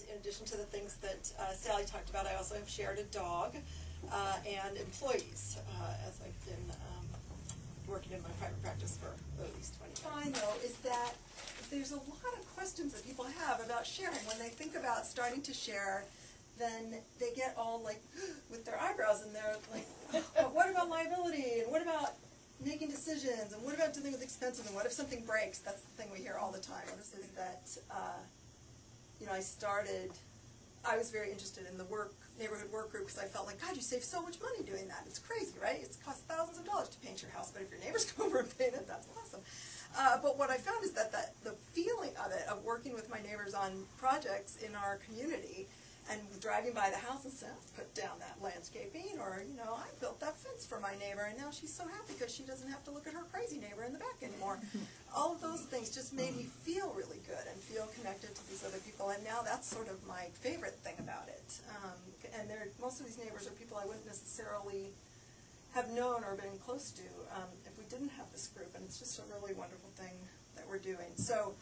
in addition to the things that Sally talked about, I also have shared a dog and employees, as I've been working in my private practice for at least 20 years. What I know is that there's a lot of questions that people have about sharing. When they think about starting to share, then they get all like with their eyebrows, and they're like, but what about liability, and what about making decisions, and what about dealing with expenses, and what if something breaks? That's the thing we hear all the time. This is that, you know, I was very interested in the neighborhood work group, because I felt like, God, you save so much money doing that. It's crazy, right? It costs thousands of dollars to paint your house, but if your neighbors come over and paint it, that's awesome. But what I found is that the feeling of it, of working with my neighbors on projects in our community, and driving by the house and saying, put down that landscaping, or, you know, I built that fence for my neighbor, and now she's so happy because she doesn't have to look at her crazy neighbor in the back anymore. All of those things just made me feel really good and feel connected to these other people, and now that's sort of my favorite thing about it. And most of these neighbors are people I wouldn't necessarily have known or been close to if we didn't have this group, and it's just a really wonderful thing that we're doing. So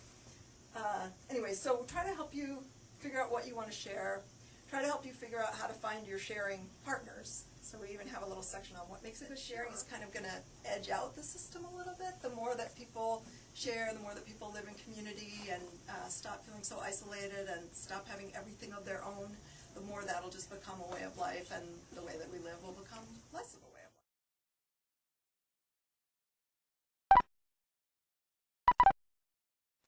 anyway, so we'll try to help you figure out what you want to share. Try to help you figure out how to find your sharing partners. So we even have a little section on what makes it a sharing is kind of going to edge out the system a little bit. The more that people share, the more that people live in community and stop feeling so isolated and stop having everything of their own, the more that'll just become a way of life, and the way that we live will become less of a way.